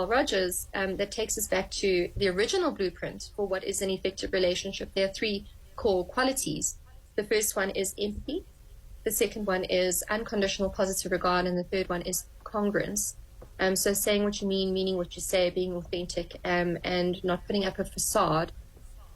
Rogers, that takes us back to the original blueprint for what is an effective relationship. There are three core qualities. The first one is empathy. The second one is unconditional positive regard. And the third one is congruence. So saying what you mean, meaning what you say, being authentic, and not putting up a facade.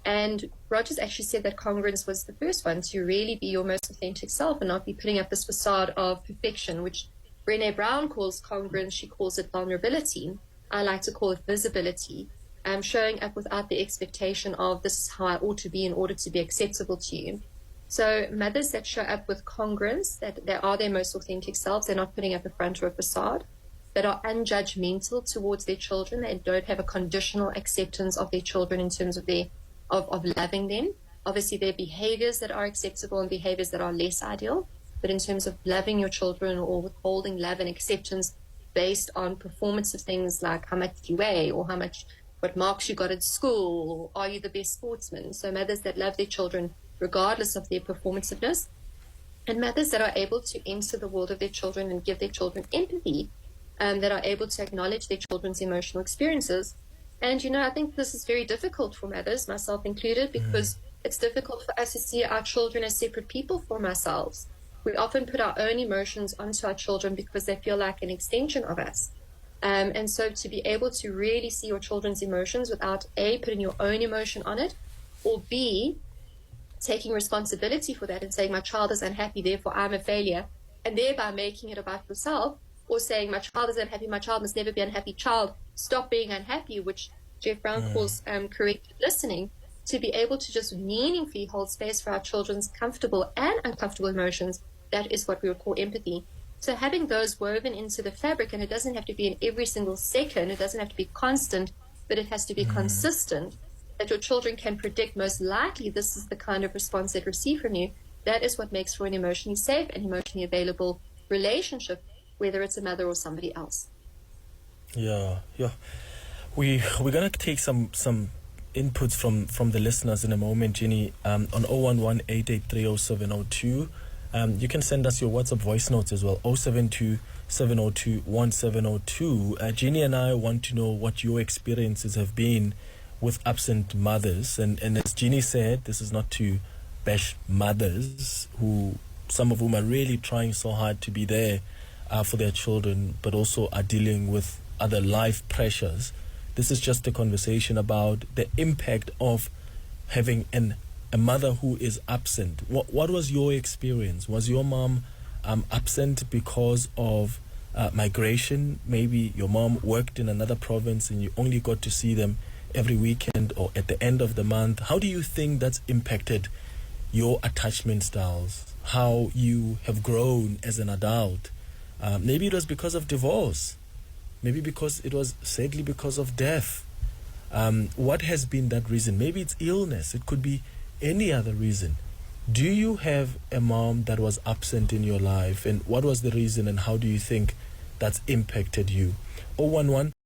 And Rogers actually said that congruence was the first one, to really be your most authentic self and not be putting up this facade of perfection, which Brené Brown calls congruence. She calls it vulnerability. I like to call it visibility. Showing up without the expectation of this is how I ought to be in order to be acceptable to you. So mothers that show up with congruence, that they are their most authentic selves, they're not putting up a front or a facade, that are unjudgmental towards their children, they don't have a conditional acceptance of their children in terms of of loving them. Obviously, there are behaviors that are acceptable and behaviors that are less ideal, but in terms of loving your children or withholding love and acceptance based on performance of things like how much you weigh or what marks you got at school, or are you the best sportsman? So mothers that love their children regardless of their performanceveness, and mothers that are able to enter the world of their children and give their children empathy, that are able to acknowledge their children's emotional experiences. And, I think this is very difficult for mothers, myself included, because it's difficult for us to see our children as separate people from ourselves. We often put our own emotions onto our children because they feel like an extension of us. And so to be able to really see your children's emotions without A, putting your own emotion on it, or B, taking responsibility for that and saying my child is unhappy, therefore I'm a failure, and thereby making it about yourself, or saying my child is unhappy, my child must never be unhappy, child, stop being unhappy, which Jeff Brown calls corrected listening, to be able to just meaningfully hold space for our children's comfortable and uncomfortable emotions. That is what we would call empathy. So having those woven into the fabric, and it doesn't have to be in every single second, it doesn't have to be constant, but it has to be consistent, that your children can predict most likely this is the kind of response they'd receive from you. That is what makes for an emotionally safe and emotionally available relationship, whether it's a mother or somebody else. Yeah. We're gonna take some inputs from the listeners in a moment, Jenny, on 011-883-0702. You can send us your WhatsApp voice notes as well, 072-702-1702. Jenny and I want to know what your experiences have been with absent mothers. And as Jenny said, this is not to bash mothers, some of whom are really trying so hard to be there for their children, but also are dealing with other life pressures. This is just a conversation about the impact of having a mother who is absent. What was your experience? Was your mom absent because of migration? Maybe your mom worked in another province and you only got to see them every weekend or at the end of the month. How do you think that's impacted your attachment styles? How you have grown as an adult? Maybe it was because of divorce. Maybe sadly because of death. What has been that reason? Maybe it's illness. It could be any other reason. Do you have a mom that was absent in your life? And what was the reason, and how do you think that's impacted you? 011